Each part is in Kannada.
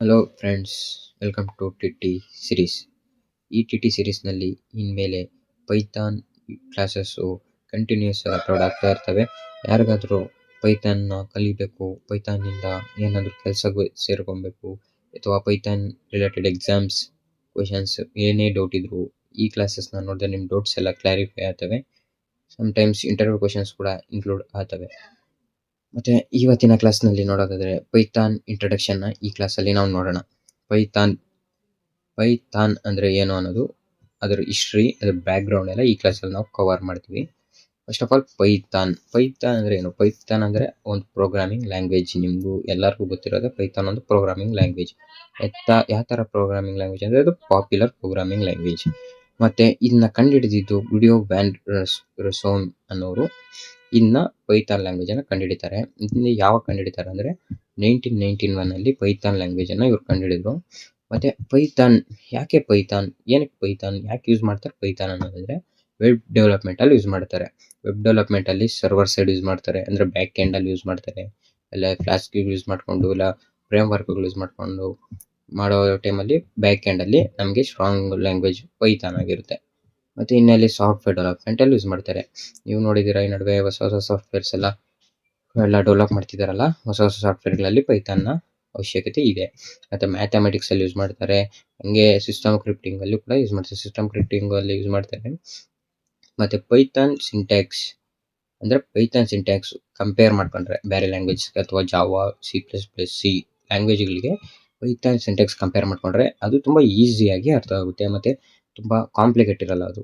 Hello friends, welcome to T series. ಈ ಟಿ ಸಿರೀಸ್ನಲ್ಲಿ ಇನ್ಮೇಲೆ ಪೈಥಾನ್ ಕ್ಲಾಸಸ್ಸು ಕಂಟಿನ್ಯೂಸ್ ಅಪ್ಲೋಡ್ ಆಗ್ತಾ ಇರ್ತವೆ. ಯಾರಿಗಾದರೂ ಪೈಥಾನ್ನ ಕಲಿಬೇಕು, ಪೈಥಾನ್ನಿಂದ ಏನಾದರೂ ಕೆಲಸ ಸೇರ್ಕೊಬೇಕು ಅಥವಾ ಪೈಥಾನ್ ರಿಲೇಟೆಡ್ ಎಕ್ಸಾಮ್ಸ್ ಕ್ವೆಶನ್ಸ್ ಏನೇ ಡೌಟ್ ಇದ್ದರೂ ಈ ಕ್ಲಾಸಸ್ನ ನೋಡಿದ್ರೆ ನಿಮ್ಮ ಡೌಟ್ಸ್ ಎಲ್ಲ ಕ್ಲಾರಿಫೈ ಆಗ್ತವೆ. ಸಮ್ಟೈಮ್ಸ್ ಇಂಟರ್ವ್ಯೂ ಕ್ವೆಶನ್ಸ್ ಕೂಡ ಇನ್ಕ್ಲೂಡ್ ಆಗ್ತವೆ. ಮತ್ತೆ ಇವತ್ತಿನ ಕ್ಲಾಸ್ನಲ್ಲಿ ನೋಡೋದಾದ್ರೆ ಪೈಥಾನ್ ಇಂಟ್ರಡಕ್ಷನ್ನ ಈ ಕ್ಲಾಸಲ್ಲಿ ನಾವು ನೋಡೋಣ. ಪೈಥಾನ್ ಅಂದರೆ ಏನು ಅನ್ನೋದು, ಅದರ ಹಿಸ್ಟ್ರಿ, ಅದರ ಬ್ಯಾಕ್ಗ್ರೌಂಡ್ ಎಲ್ಲ ಈ ಕ್ಲಾಸಲ್ಲಿ ನಾವು ಕವರ್ ಮಾಡ್ತೀವಿ. ಫಸ್ಟ್ ಆಫ್ ಆಲ್ ಪೈಥಾನ್ ಅಂದರೆ ಏನು? ಪೈಥಾನ್ ಅಂದರೆ ಒಂದು ಪ್ರೋಗ್ರಾಮಿಂಗ್ ಲ್ಯಾಂಗ್ವೇಜ್. ನಿಮಗೂ ಎಲ್ಲರಿಗೂ ಗೊತ್ತಿರೋದೇ ಪೈಥಾನ್ ಒಂದು ಪ್ರೋಗ್ರಾಮಿಂಗ್ ಲ್ಯಾಂಗ್ವೇಜ್. ಯಾವ ಥರ ಪ್ರೋಗ್ರಾಮಿಂಗ್ ಲ್ಯಾಂಗ್ವೇಜ್ ಅಂದರೆ ಅದು ಪಾಪ್ಯುಲರ್ ಪ್ರೋಗ್ರಾಮಿಂಗ್ ಲ್ಯಾಂಗ್ವೇಜ್. ಮತ್ತೆ ಇದನ್ನ ಕಂಡುಹಿಡಿದಿದ್ದು ಗುಡಿಯೋ ವ್ಯಾನ್ ರಸೋಮ್ ಅನ್ನೋರು ಇನ್ನ ಪೈಥಾನ್ ಲ್ಯಾಂಗ್ವೇಜ್ ಅನ್ನು ಕಂಡುಹಿಡಿತಾರೆ. ಇದನ್ನ ಯಾವಾಗ ಕಂಡುಹಿಡಿತಾರೆ ಅಂದರೆ 1991 ಪೈಥಾನ್ ಲ್ಯಾಂಗ್ವೇಜ್ ಅನ್ನ ಇವ್ರು ಕಂಡುಹಿಡಿದ್ರು. ಮತ್ತೆ ಪೈಥಾನ್, ಏನಕ್ಕೆ ಪೈಥಾನ್ ಯಾಕೆ ಯೂಸ್ ಮಾಡ್ತಾರೆ ಪೈಥಾನ್ ಅನ್ನೋದಾದ್ರೆ ವೆಬ್ ಡೆವಲಪ್ಮೆಂಟ್ ಅಲ್ಲಿ ಯೂಸ್ ಮಾಡ್ತಾರೆ. ವೆಬ್ ಡೆವಲಪ್ಮೆಂಟ್ ಅಲ್ಲಿ ಸರ್ವರ್ ಸೈಡ್ ಯೂಸ್ ಮಾಡ್ತಾರೆ, ಅಂದ್ರೆ ಬ್ಯಾಕ್ ಎಂಡ್ ಅಲ್ಲಿ ಯೂಸ್ ಮಾಡ್ತಾರೆ. ಇಲ್ಲ ಫ್ಲಾಸ್ಕ್ ಯೂಸ್ ಮಾಡ್ಕೊಂಡು, ಇಲ್ಲ ಫ್ರೇಮ್ ವರ್ಕ್ಗಳು ಯೂಸ್ ಮಾಡ್ಕೊಂಡು ಮಾಡೋ ಟೈಮಲ್ಲಿ ಬ್ಯಾಕ್ ಎಂಡ್ ಅಲ್ಲಿ ನಮಗೆ ಸ್ಟ್ರಾಂಗ್ ಲ್ಯಾಂಗ್ವೇಜ್ ಪೈಥಾನ್ ಆಗಿರುತ್ತೆ. ಮತ್ತೆ ಇನ್ನಲ್ಲಿ ಸಾಫ್ಟ್ವೇರ್ ಡೆವಲಪ್ಮೆಂಟ್ ಅಲ್ಲಿ ಯೂಸ್ ಮಾಡ್ತಾರೆ. ನೀವು ನೋಡಿದ್ದೀರಾ ಈ ನಡುವೆ ಹೊಸ ಸಾಫ್ಟ್ವೇರ್ಸ್ ಎಲ್ಲ ಡೆವಲಪ್ ಮಾಡ್ತಿದಾರಲ್ಲ, ಹೊಸ ಸಾಫ್ಟ್ವೇರ್ಗಳಲ್ಲಿ ಪೈಥಾನ್ನ ಅವಶ್ಯಕತೆ ಇದೆ. ಮತ್ತೆ ಮ್ಯಾಥಮೆಟಿಕ್ಸ್ ಅಲ್ಲಿ ಯೂಸ್ ಮಾಡ್ತಾರೆ, ಹಂಗೆ ಸಿಸ್ಟಮ್ ಕ್ರಿಪ್ಟಿಂಗ್ ಅಲ್ಲಿ ಕೂಡ ಯೂಸ್ ಮಾಡ್ತಾರೆ. ಯೂಸ್ ಮಾಡ್ತಾರೆ. ಮತ್ತೆ ಪೈಥಾನ್ ಸಿಂಟ್ಯಾಕ್ಸ್ ಕಂಪೇರ್ ಮಾಡ್ಕೊಂಡ್ರೆ ಬೇರೆ ಲ್ಯಾಂಗ್ವೇಜ್ ಅಥವಾ ಜಾವಾ, ಸಿ ಲ್ಯಾಂಗ್ವೇಜ್ಗಳಿಗೆ ಪೈಥಾನ್ ಸಿಂಟ್ಯಾಕ್ಸ್ ಕಂಪೇರ್ ಮಾಡ್ಕೊಂಡ್ರೆ ಅದು ತುಂಬಾ ಈಸಿಯಾಗಿ ಅರ್ಥ ಆಗುತ್ತೆ. ಮತ್ತೆ ತುಂಬಾ ಕಾಂಪ್ಲಿಕೇಟ್ ಇರಲ್ಲ ಅದು.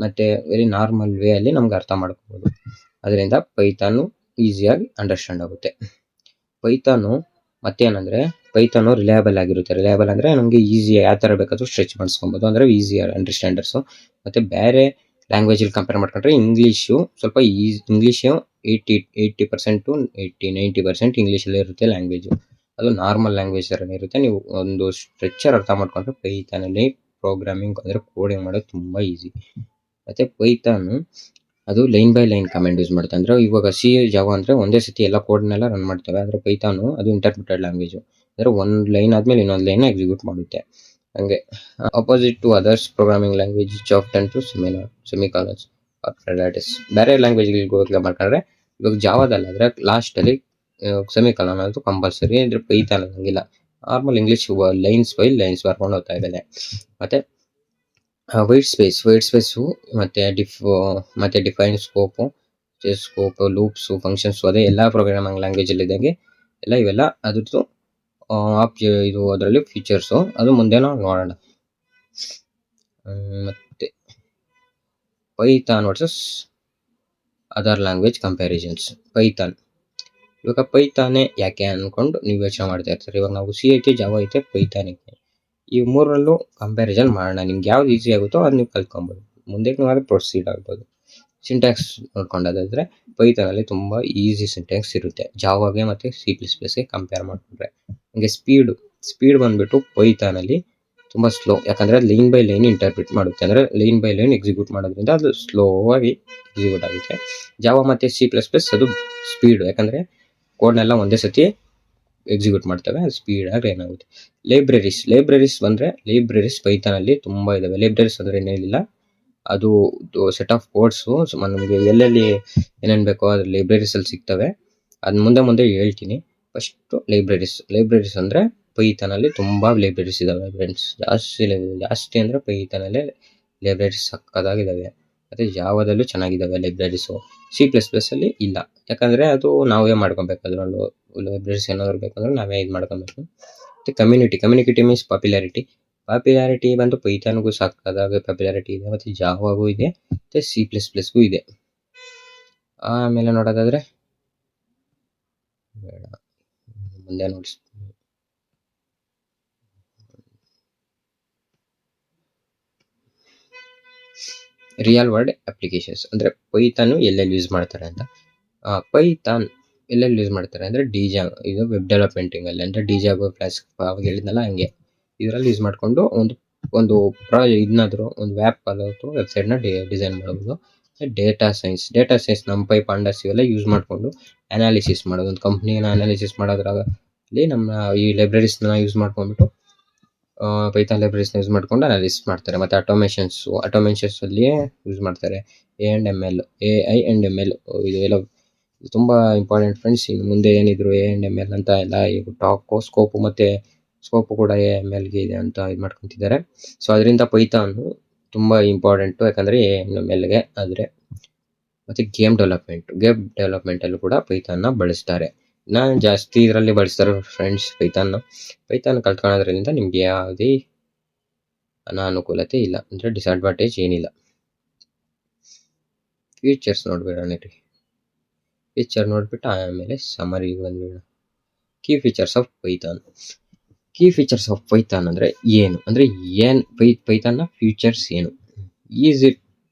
ಮತ್ತೆ ವೆರಿ ನಾರ್ಮಲ್ ವೇ ಅಲ್ಲಿ ನಮ್ಗೆ ಅರ್ಥ ಮಾಡ್ಕೋಬಹುದು. ಅದರಿಂದ ಪೈಥಾನು ಈಸಿಯಾಗಿ ಅಂಡರ್ಸ್ಟ್ಯಾಂಡ್ ಆಗುತ್ತೆ. ಪೈಥಾನು ಮತ್ತೇನಂದ್ರೆ ಪೈಥಾನು ರಿಲಯಬಲ್ ಆಗಿರುತ್ತೆ. ರಿಲಯಬಲ್ ಅಂದ್ರೆ ನಮಗೆ ಈಸಿ ಯಾವ ತರ ಬೇಕಾದ್ರೂ ಸ್ಟ್ರೆಚ್ ಮಾಡಿಸ್ಕೊಬಹುದು, ಅಂದ್ರೆ ಈಸಿ ಅಂಡರ್ಸ್ಟ್ಯಾಂಡರ್ಸ್. ಮತ್ತೆ ಬೇರೆ ಲ್ಯಾಂಗ್ವೇಜ್ ಅಲ್ಲಿ ಕಂಪೇರ್ ಮಾಡ್ಕೊಂಡ್ರೆ ಇಂಗ್ಲೀಷು ಸ್ವಲ್ಪ ಇಂಗ್ಲೀಷು 80% ಟು 90% ಇಂಗ್ಲೀಷ್ ಅಲ್ಲಿ ಇರುತ್ತೆ ಲ್ಯಾಂಗ್ವೇಜ್. ಅದು ನಾರ್ಮಲ್ ಲ್ಯಾಂಗ್ವೇಜ್ ತರ ಇರುತ್ತೆ. ನೀವು ಒಂದು ಸ್ಟ್ರೆಚರ್ ಅರ್ಥ ಮಾಡ್ಕೊಂಡ್ರೆ ಪೈಥಾನ್ ಅಲ್ಲಿ ಪ್ರೋಗ್ರಾಮಿಂಗ್ ಅಂದ್ರೆ ಕೋಡಿಂಗ್ ಮಾಡೋದು ತುಂಬಾ ಈಸಿ. ಮತ್ತೆ ಪೈಥಾನ್ ಅದು line by line command use ಮಾಡುತ್ತೆ. ಅಂದ್ರೆ ಇವಾಗ ಸಿ ಜಾವಾ ಅಂದ್ರೆ ಒಂದೇ ಸತಿ ಎಲ್ಲ ಕೋಡ್ನೆಲ್ಲ ರನ್ ಮಾಡ್ತವೆ. ಆದ್ರೆ ಪೈಥಾನು ಅದು ಇಂಟರ್ಪ್ರಿಟೆಡ್ ಲ್ಯಾಂಗ್ವೇಜ್, ಅಂದ್ರೆ ಒಂದ್ ಲೈನ್ ಆದ್ಮೇಲೆ ಇನ್ನೊಂದು ಲೈನ್ ಎಕ್ಸಿಕ್ಯೂಟ್ ಮಾಡುತ್ತೆ. ಹಂಗೆ opposite to others programming language often to semicolons ಬೇರೆ ಲ್ಯಾಂಗ್ವೇಜ್ ಮಾಡ್ಕೊಂಡ್ರೆ, ಇವಾಗ ಜಾವಾದಲ್ಲಾದ್ರೆ ಲಾಸ್ಟ್ ಅಲ್ಲಿ ಸೆಮಿಕಾಲನ್ ಅನ್ನೋದು ಕಂಪಲ್ಸರಿ. ಅಂದ್ರೆ ಪೈಥಾನ್ ಹಂಗಿಲ್ಲ, normal English lines by lines ಬರ್ಕೊಂಡು ಹೋಗ್ತಾ ಇದೆ. ಮತ್ತೆ ವೈಟ್ ಸ್ಪೇಸು ಮತ್ತೆ ಡಿಫೈನ್ ಸ್ಕೋಪ್ ಲೂಪ್ಸ್ ಫಂಕ್ಷನ್ಸ್ ಅದೇ ಎಲ್ಲ ಪ್ರೋಗ್ರಾಮಿಂಗ್ ಲ್ಯಾಂಗ್ವೇಜ್ ಅಲ್ಲಿ ಇದ್ದಂಗೆ ಎಲ್ಲ ಇವೆಲ್ಲ ಅದ್ರದ್ದು ಇದು ಅದರಲ್ಲಿ ಫೀಚರ್ಸು. ಅದು ಮುಂದೆ ನಾವು ನೋಡೋಣ. ಮತ್ತೆ Python versus other language comparisons. ಇವಾಗ ಪೈಥಾನೇ ಯಾಕೆ ಅನ್ಕೊಂಡು ನೀವು ಯೋಚನೆ ಮಾಡ್ತಾ ಇರ್ತಾರೆ. ಇವಾಗ ನಾವು ಸಿ ಐತೆ, ಜಾವಾ ಐತೆ, ಪೈಥಾನ್ ಐತೆ, ಈ ಮೂರರಲ್ಲೂ ಕಂಪ್ಯಾರಿಸನ್ ಮಾಡೋಣ. ನಿಮ್ಗೆ ಯಾವ್ದು ಈಸಿ ಆಗುತ್ತೋ ಅದು ನೀವು ಕಲ್ತ್ಕೊಬೋದು, ಮುಂದೆ ನೀವು ಪ್ರೊಸೀಡ್ ಆಗ್ಬೋದು. ಸಿಂಟ್ಯಾಕ್ಸ್ ನೋಡ್ಕೊಂಡಾದ್ರೆ ಪೈಥಾನ್ ಅಲ್ಲಿ ತುಂಬಾ ಈಸಿ ಸಿಂಟ್ಯಾಕ್ಸ್ ಇರುತ್ತೆ ಜಾವಾಗೆ ಮತ್ತೆ ಸಿ++ಗೆ ಕಂಪೇರ್ ಮಾಡ್ಕೊಂಡ್ರೆ. ಹಂಗೆ ಸ್ಪೀಡ್ ಬಂದ್ಬಿಟ್ಟು ಪೈಥಾನ್ ಅಲ್ಲಿ ತುಂಬಾ ಸ್ಲೋ, ಯಾಕಂದ್ರೆ ಲೈನ್ ಬೈ ಲೈನ್ ಇಂಟರ್ಪ್ರಿಟ್ ಮಾಡುತ್ತೆ. ಅಂದ್ರೆ ಲೈನ್ ಬೈ ಲೈನ್ ಎಕ್ಸಿಕ್ಯೂಟ್ ಮಾಡೋದ್ರಿಂದ ಅದು ಸ್ಲೋ ಆಗಿ ಎಕ್ಸಿಕ್ಯೂಟ್ ಆಗುತ್ತೆ. ಜಾವಾ ಮತ್ತೆ ಸಿ++ ಅದು ಸ್ಪೀಡ್, ಯಾಕಂದ್ರೆ ಕೋಡ್ನೆಲ್ಲ ಒಂದೇ ಸತಿ ಎಕ್ಸಿಕ್ಯೂಟ್ ಮಾಡ್ತವೆ, ಅದು ಸ್ಪೀಡ್ ಆಗಿ ಏನಾಗುತ್ತೆ. ಲೈಬ್ರರೀಸ್ ಬಂದ್ರೆ ಲೈಬ್ರರೀಸ್ ಪೈಥಾನ್ ಅಲ್ಲಿ ತುಂಬಾ ಇದಾವೆ. ಲೈಬ್ರರೀಸ್ ಅಂದ್ರೆ ಏನಿಲ್ಲ, ಅದು ಸೆಟ್ ಆಫ್ ಕೋಡ್ಸ್ ನಮಗೆ ಎಲ್ಲೆಲ್ಲಿ ಏನೇನ್ ಬೇಕೋ ಅದ್ರ ಲೈಬ್ರರೀಸ್ ಅಲ್ಲಿ ಸಿಗ್ತವೆ. ಅದ್ ಮುಂದೆ ಹೇಳ್ತೀನಿ. ಫಸ್ಟ್ ಲೈಬ್ರರೀಸ್ ಅಂದ್ರೆ ಪೈಥಾನ್ ಅಲ್ಲಿ ತುಂಬಾ ಲೈಬ್ರರೀಸ್ ಇದಾವೆ ಫ್ರೆಂಡ್ಸ್. ಜಾಸ್ತಿ ಅಂದ್ರೆ ಪೈಥಾನ್ ಅಲ್ಲಿ ಲೈಬ್ರರೀಸ್ ಸಕ್ಕದಾಗಿದಾವೆ. ಮತ್ತೆ ಜಾವಾದಲ್ಲೂ ಚೆನ್ನಾಗಿದಾವೆ ಲೈಬ್ರರೀಸ್. ಸಿ++ ಅಲ್ಲಿ ಇಲ್ಲ, ಯಾಕಂದ್ರೆ ಅದು ನಾವೇ ಮಾಡ್ಕೊಬೇಕು. ಅದ್ರಲ್ಲೂ ಲೈಬ್ರರೀಸ್ ಏನಾದ್ರು ಬೇಕಂದ್ರೆ ನಾವೇ ಇದು ಮಾಡ್ಕೊಬೇಕು. ಮತ್ತೆ ಕಮ್ಯುನಿಟಿ ಮೀನ್ಸ್ ಪಾಪ್ಯುಲಾರಿಟಿ ಬಂದು ಪೈಥಾನ್ಗೂ ಸಾಕಾದಾಗ ಪಾಪ್ಯುಲಾರಿಟಿ ಇದೆ, ಮತ್ತೆ ಜಾವಾಗೂ ಇದೆ, ಮತ್ತೆ ಸಿ++ಗೂ ಇದೆ. ಆಮೇಲೆ ನೋಡೋದಾದ್ರೆ ಬೇಡ, ಮುಂದೆ ನೋಡಿಸ್ತೀನಿ. ರಿಯಲ್ ವರ್ಲ್ಡ್ ಅಪ್ಲಿಕೇಶನ್ಸ್ ಅಂದ್ರೆ ಪೈಥಾನ್ ಎಲ್ಲೆಲ್ಲಿ ಯೂಸ್ ಮಾಡ್ತಾರೆ ಅಂತ. ಪೈಥಾನ್ ಎಲ್ಲೆಲ್ಲಿ ಯೂಸ್ ಮಾಡ್ತಾರೆ ಅಂದ್ರೆ ಇದು ವೆಬ್ ಡೆವಲಪ್ಮೆಂಟಿಂಗ್ ಅಲ್ಲಿ, ಅಂದ್ರೆ ಡಿಜಾಗೋ ಫ್ಲಾಸ್ಕ್ ಅವಾಗ ಹೇಳಿದ್ನಲ್ಲ ಹಂಗೆ ಇದರಲ್ಲಿ ಯೂಸ್ ಮಾಡ್ಕೊಂಡು ಒಂದು ಇದನ್ನಾದ್ರು ಒಂದು ಅಥವಾ ವೆಬ್ಸೈಟ್ ನ ಡಿಸೈನ್ ಮಾಡಬಹುದು. ಡೇಟಾ ಸೈನ್ಸ್ ನಂಪೈ ಪಾಂಡಾಸ್ ಇವೆಲ್ಲ ಯೂಸ್ ಮಾಡ್ಕೊಂಡು ಅನಾಲಿಸಿಸ್ ಮಾಡೋದು. ಒಂದು ಕಂಪ್ನಿನ ಅನಾಲಿಸಿಸ್ ಮಾಡೋದ್ರಾಗ ಇಲ್ಲಿ ನಮ್ಮ ಈ ಲೈಬ್ರರೀಸ್ನ ಯೂಸ್ ಮಾಡ್ಕೊಂಡ್ಬಿಟ್ಟು ಪೈಥಾನ್ ಲೈಬ್ರರೀಸ್ನ ಯೂಸ್ ಮಾಡ್ಕೊಂಡು ಅನಾಲಿಸಿಸ್ ಮಾಡ್ತಾರೆ. ಮತ್ತು ಆಟೋಮೇಷನ್ಸ್ ಅಲ್ಲಿ ಯೂಸ್ ಮಾಡ್ತಾರೆ AI and ML ಇದು ಎಲ್ಲ ತುಂಬ ಇಂಪಾರ್ಟೆಂಟ್ ಫ್ರೆಂಡ್ಸ್. ಇನ್ನು ಮುಂದೆ ಏನಿದ್ರು AI and ML ಅಂತ ಎಲ್ಲ ಈಗ ಸ್ಕೋಪು ಕೂಡ AI MLಗೆ ಇದೆ ಅಂತ ಇದು ಮಾಡ್ಕೊತಿದ್ದಾರೆ. ಸೊ ಅದರಿಂದ ಪೈಥಾನು ತುಂಬ ಇಂಪಾರ್ಟೆಂಟು, ಯಾಕಂದರೆ AI&MLಗೆ. ಆದರೆ ಮತ್ತು ಗೇಮ್ ಡೆವಲಪ್ಮೆಂಟಲ್ಲೂ ಕೂಡ ಪೈಥಾನ್ನ ಬಳಸ್ತಾರೆ. ನಾನು ಜಾಸ್ತಿ ಇದರಲ್ಲಿ ಬಳಸ್ತಾರೆ ಫ್ರೆಂಡ್ಸ್ ಪೈಥಾನ್ ಕಲ್ತ್ಕೊಳ್ಳೋದ್ರಿಂದ ನಿಮ್ಗೆ ಯಾವುದೇ ಅನಾನುಕೂಲತೆ ಇಲ್ಲ, ಅಂದರೆ ಡಿಸಡ್ವಾಂಟೇಜ್ ಏನಿಲ್ಲ. ಫೀಚರ್ಸ್ ನೋಡ್ಬಿಡೋಣ ರೀ. ಫೀಚರ್ ನೋಡ್ಬಿಟ್ಟು ಆಮೇಲೆ ಸಮರಿಗೆ ಬಂದ್ಬಿಡೋಣ. ಕೀ ಫೀಚರ್ಸ್ ಆಫ್ ಪೈಥಾನ್ ಅಂದರೆ ಏನು ಪೈಥಾನ್ನ ಫೀಚರ್ಸ್ ಏನು? Easy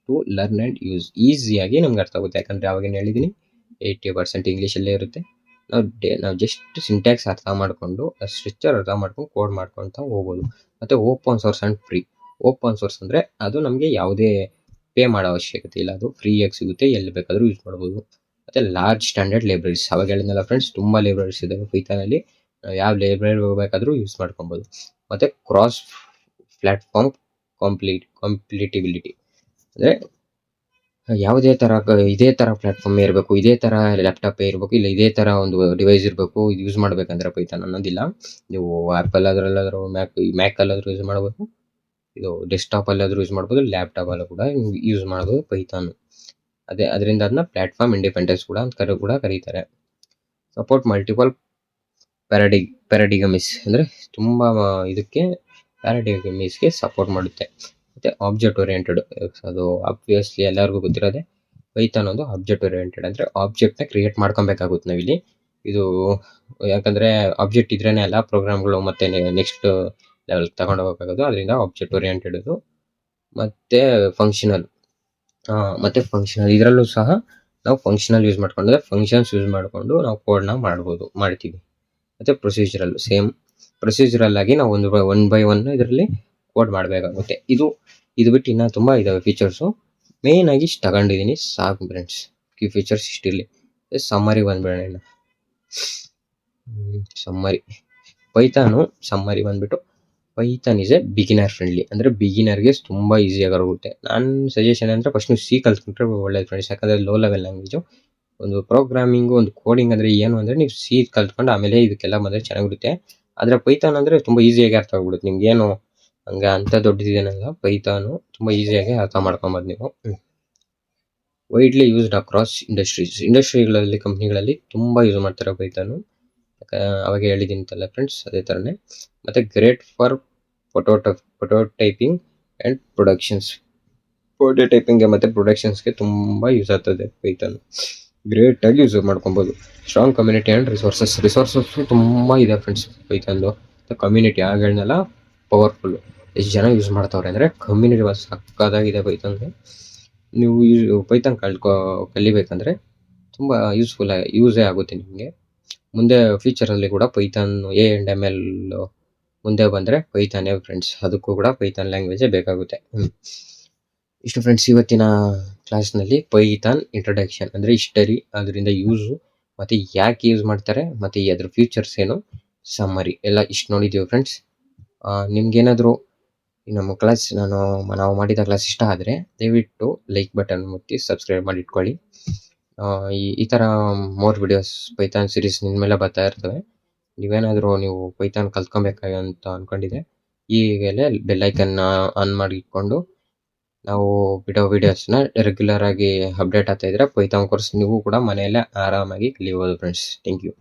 to learn and use, ಈಸಿಯಾಗಿ ನಮ್ಗೆ ಅರ್ಥ ಆಗುತ್ತೆ. ಯಾಕಂದರೆ ಅವಾಗೇನು ಹೇಳಿದ್ದೀನಿ, 80% ಇಂಗ್ಲೀಷಲ್ಲೇ ಇರುತ್ತೆ. ನಾವು ಜಸ್ಟ್ ಸಿಂಟ್ಯಾಕ್ಸ್ ಅರ್ಥ ಮಾಡಿಕೊಂಡು, ಸ್ಟ್ರಕ್ಚರ್ ಅರ್ಥ ಮಾಡ್ಕೊಂಡು ಕೋಡ್ ಮಾಡ್ಕೊತಾ ಹೋಗ್ಬೋದು. ಮತ್ತು open source and free. Open source ಅಂದರೆ ಅದು ನಮಗೆ ಯಾವುದೇ ಪೇ ಮಾಡೋ ಅವಶ್ಯಕತೆ ಇಲ್ಲ, ಅದು ಫ್ರೀಯಾಗಿ ಸಿಗುತ್ತೆ, ಎಲ್ಲಿ ಬೇಕಾದರೂ ಯೂಸ್ ಮಾಡ್ಬೋದು. ಮತ್ತು ಲಾರ್ಜ್ ಸ್ಟ್ಯಾಂಡರ್ಡ್ ಲೈಬ್ರರೀಸ್, ಅವಾಗ ಹೇಳಿದ್ನಲ್ಲ ಫ್ರೆಂಡ್ಸ್, ತುಂಬ ಲೈಬ್ರರೀಸ್ ಇದ್ದಾವೆ ಪೈಥಾನಲ್ಲಿ. ನಾವು ಯಾವ ಲೈಬ್ರರಿ ಹೋಗಬೇಕಾದ್ರೂ ಯೂಸ್ ಮಾಡ್ಕೊಬೋದು. ಮತ್ತು ಕ್ರಾಸ್ ಪ್ಲ್ಯಾಟ್ಫಾರ್ಮ್ ಕಂಪ್ಲಿಟಿಬಿಲಿಟಿ ಅಂದರೆ ಯಾವುದೇ ಥರ ಇದೇ ಥರ ಪ್ಲ್ಯಾಟ್ಫಾರ್ಮ್ ಇರಬೇಕು, ಇದೇ ಥರ ಲ್ಯಾಪ್ಟಾಪೇ ಇರಬೇಕು, ಇಲ್ಲ ಇದೇ ಥರ ಒಂದು ಡಿವೈಸ್ ಇರಬೇಕು, ಇದು ಯೂಸ್ ಮಾಡಬೇಕಂದ್ರೆ ಪೈಥಾನ್ ಅನ್ನೋದಿಲ್ಲ. ನೀವು ಆ್ಯಪಲ್ಲಾದ್ರಲ್ಲಾದರೂ ಮ್ಯಾಕಲ್ಲಾದರೂ ಯೂಸ್ ಮಾಡ್ಬೋದು, ಇದು ಡೆಸ್ಕ್ಟಾಪಲ್ಲಾದರೂ ಯೂಸ್ ಮಾಡ್ಬೋದು, ಲ್ಯಾಪ್ಟಾಪಲ್ಲೂ ಕೂಡ ಯೂಸ್ ಮಾಡ್ಬೋದು ಪೈಥಾನು. ಅದರಿಂದ ಅದನ್ನ ಪ್ಲ್ಯಾಟ್ಫಾರ್ಮ್ ಇಂಡಿಪೆಂಡೆನ್ಸ್ ಕೂಡ ಅಂತ ಕೂಡ ಕರೀತಾರೆ. ಸಪೋರ್ಟ್ ಮಲ್ಟಿಪಲ್ ಪ್ಯಾರಾಡಿಗಮಿಸ್ ಅಂದರೆ ತುಂಬ ಇದಕ್ಕೆ ಪ್ಯಾರಾಡಿಗಮಿಸ್ಗೆ ಸಪೋರ್ಟ್ ಮಾಡುತ್ತೆ. ಮತ್ತು ಆಬ್ಜೆಕ್ಟ್ ಓರಿಯೆಂಟೆಡ್, ಅದು ಆಬ್ವಿಯಸ್ಲಿ ಎಲ್ಲರಿಗೂ ಗೊತ್ತಿರೋದೆ. ಪೈಥಾನ್ ಒಂದು ಆಬ್ಜೆಕ್ಟ್ ಓರಿಯೆಂಟೆಡ್ ಅಂದರೆ ಆಬ್ಜೆಕ್ಟ್ನ ಕ್ರಿಯೇಟ್ ಮಾಡ್ಕೊಬೇಕಾಗುತ್ತೆ ನಾವಿಲ್ಲಿ. ಇದು ಯಾಕಂದರೆ ಆಬ್ಜೆಕ್ಟ್ ಇದ್ರೇ ಎಲ್ಲ ಪ್ರೋಗ್ರಾಮ್ಗಳು ಮತ್ತು ನೆಕ್ಸ್ಟ್ ಲೆವೆಲ್ಗೆ ತಗೊಂಡು ಹೋಗೋಕ್ಕಾಗೋದು. ಅದರಿಂದ ಆಬ್ಜೆಕ್ಟ್ ಓರಿಯೆಂಟೆಡ್ ಇದು. ಮತ್ತು ಫಂಕ್ಷನಲ್ ಇದರಲ್ಲೂ ಸಹ ನಾವು ಫಂಕ್ಷನಲ್ ಯೂಸ್ ಮಾಡ್ಕೊಂಡ್ರೆ ಫಂಕ್ಷನ್ಸ್ ಯೂಸ್ ಮಾಡಿಕೊಂಡು ನಾವು ಕೋಡ್ನ ಮಾಡ್ತೀವಿ. ಮತ್ತು ಪ್ರೊಸೀಜರಲ್ ಆಗಿ ನಾವು ಒನ್ ಬೈ ಒನ್ ಇದರಲ್ಲಿ ಕೋಡ್ ಮಾಡಬೇಕಾಗುತ್ತೆ. ಇದು ಬಿಟ್ಟು ಇನ್ನೂ ತುಂಬ ಇದ್ದಾವೆ ಫೀಚರ್ಸು. ಮೇಯ್ನಾಗಿ ಇಷ್ಟು ತಗೊಂಡಿದ್ದೀನಿ, ಸಾಕು ಫ್ರೆಂಡ್ಸ್. ಕೀ ಫೀಚರ್ಸ್ ಇಷ್ಟಿರಲಿ. ಸಮ್ಮರಿ ಬಂದ್ಬಿಡೋಣ. ಸಮ್ಮರಿ ಬಂದ್ಬಿಟ್ಟು Python is a beginner friendly, ಅಂದರೆ ಬಿಗಿನರ್ಗೆ ತುಂಬ ಈಸಿಯಾಗಿ ಆಗುತ್ತೆ. ನನ್ನ ಸಜೆಷನ್ ಅಂದರೆ ಫಸ್ಟ್ ನೀವು ಸಿ ಕಲ್ತ್ಕೊಂಡ್ರೆ ಒಳ್ಳೇದು ಫ್ರೆಂಡ್ಸ್. ಯಾಕಂದರೆ ಲೋ ಲೆವೆಲ್ ಲ್ಯಾಂಗ್ವೇಜು. ಒಂದು ಪ್ರೋಗ್ರಾಮಿಂಗು, ಒಂದು ಕೋಡಿಂಗ್ ಅಂದರೆ ಏನು ಅಂದರೆ ನೀವು ಸಿ ಕಲ್ತ್ಕೊಂಡು ಆಮೇಲೆ ಇದಕ್ಕೆಲ್ಲ ಬಂದರೆ ಚೆನ್ನಾಗಿರುತ್ತೆ. ಆದರೆ ಪೈಥಾನ್ ಅಂದರೆ ತುಂಬ ಈಸಿಯಾಗಿ ಅರ್ಥ ಆಗ್ಬಿಡುತ್ತೆ ನಿಮ್ಗೇನು ಹಂಗೆ ಅಂಥ ದೊಡ್ಡದಿದೇನಲ್ಲ. ಪೈಥಾನು ತುಂಬ ಈಸಿಯಾಗಿ ಅರ್ಥ ಮಾಡ್ಕೊಬೋದು ನೀವು. ವೈಡ್ಲಿ ಯೂಸ್ಡ್ ಅಕ್ರಾಸ್ ಇಂಡಸ್ಟ್ರಿಗಳಲ್ಲಿ ಕಂಪ್ನಿಗಳಲ್ಲಿ ತುಂಬ ಯೂಸ್ ಮಾಡ್ತಾರೆ ಪೈಥಾನು. ಅವಾಗ ಹೇಳಿದ್ದೀನಂತಲ್ಲ ಫ್ರೆಂಡ್ಸ್, ಅದೇ ಥರನೇ. ಮತ್ತು ಗ್ರೇಟ್ ಫಾರ್ ಪ್ರೊಟೋಟೈಪಿಂಗ್ ಆ್ಯಂಡ್ ಪ್ರೊಡಕ್ಷನ್ಸ್ಗೆ ಮತ್ತು ಪ್ರೊಡಕ್ಷನ್ಸ್ಗೆ ತುಂಬ ಯೂಸ್ ಆಗ್ತದೆ ಪೈಥಾನ್. ಗ್ರೇಟಾಗಿ ಯೂಸ್ ಮಾಡ್ಕೊಬೋದು. ಸ್ಟ್ರಾಂಗ್ ಕಮ್ಯುನಿಟಿ ಆ್ಯಂಡ್ ರಿಸೋರ್ಸಸ್ಸು ತುಂಬ ಇದೆ ಫ್ರೆಂಡ್ಸ್ ಪೈಥಾನ್ದು. ಕಮ್ಯುನಿಟಿ ಆಗಗಳನ್ನೆಲ್ಲ ಪವರ್ಫುಲ್ಲು. ಎಷ್ಟು ಜನ ಯೂಸ್ ಮಾಡ್ತಾವ್ರೆ ಅಂದರೆ ಕಮ್ಯುನಿಟಿ ಸಕ್ಕತ್ತಾಗಿದೆ ಪೈಥಾನ್ಗೆ. ನೀವು ಪೈಥಾನ್ ಕಲಿಬೇಕಂದ್ರೆ ತುಂಬ ಯೂಸೇ ಆಗುತ್ತೆ ನಿಮಗೆ. ಮುಂದೆ ಫ್ಯೂಚರಲ್ಲಿ ಕೂಡ ಪೈಥಾನ್ AI&ML ಮುಂದೆ ಬಂದರೆ ಪೈಥಾನೇ ಫ್ರೆಂಡ್ಸ್. ಅದಕ್ಕೂ ಕೂಡ ಪೈಥಾನ್ ಲ್ಯಾಂಗ್ವೇಜೇ ಬೇಕಾಗುತ್ತೆ. ಇಷ್ಟು ಫ್ರೆಂಡ್ಸ್ ಇವತ್ತಿನ ಕ್ಲಾಸ್ನಲ್ಲಿ ಪೈಥಾನ್ ಇಂಟ್ರೊಡಕ್ಷನ್ ಅಂದರೆ ಹಿಸ್ಟರಿ, ಅದರಿಂದ ಯೂಸು, ಮತ್ತು ಯಾಕೆ ಯೂಸ್ ಮಾಡ್ತಾರೆ, ಮತ್ತು ಅದ್ರ ಫ್ಯೂಚರ್ಸ್ ಏನು, ಸಮ್ಮರಿ ಎಲ್ಲ ಇಷ್ಟು ನೋಡಿದ್ದೀವಿ ಫ್ರೆಂಡ್ಸ್. ನಿಮ್ಗೇನಾದರೂ ನಮ್ಮ ಕ್ಲಾಸ್ ನಾವು ಮಾಡಿದ ಕ್ಲಾಸ್ ಇಷ್ಟ ಆದರೆ ದಯವಿಟ್ಟು ಲೈಕ್ ಬಟನ್ ಒತ್ತಿ ಸಬ್ಸ್ಕ್ರೈಬ್ ಮಾಡಿ ಇಟ್ಕೊಳ್ಳಿ. ಈ ಥರ ಮೋರ್ ವಿಡಿಯೋಸ್ ಪೈಥಾನ್ ಸೀರೀಸ್ ನಿಮ್ಮ ಮೇಲೆ ಬರ್ತಾ ಇರ್ತವೆ. ನೀವು ಪೈಥಾನ್ ಕಲ್ತ್ಕೊಬೇಕಂತ ಅಂದ್ಕೊಂಡಿದ್ರೆ ಈಗಲೇ ಬೆಲ್ಲೈಕನ್ನ ಆನ್ ಮಾಡಿ ಇಟ್ಕೊಂಡು ನಾವು ಬಿಡೋ ವೀಡಿಯೋಸ್ನ ರೆಗ್ಯುಲರ್ ಆಗಿ ಅಪ್ಡೇಟ್ ಆಗ್ತಾ ಇದ್ರೆ ಪೈಥಾನ್ ಕೋರ್ಸ್ ನೀವು ಕೂಡ ಮನೆಯಲ್ಲೇ ಆರಾಮಾಗಿ ಕಲಿಬೋದು ಫ್ರೆಂಡ್ಸ್. Thank you.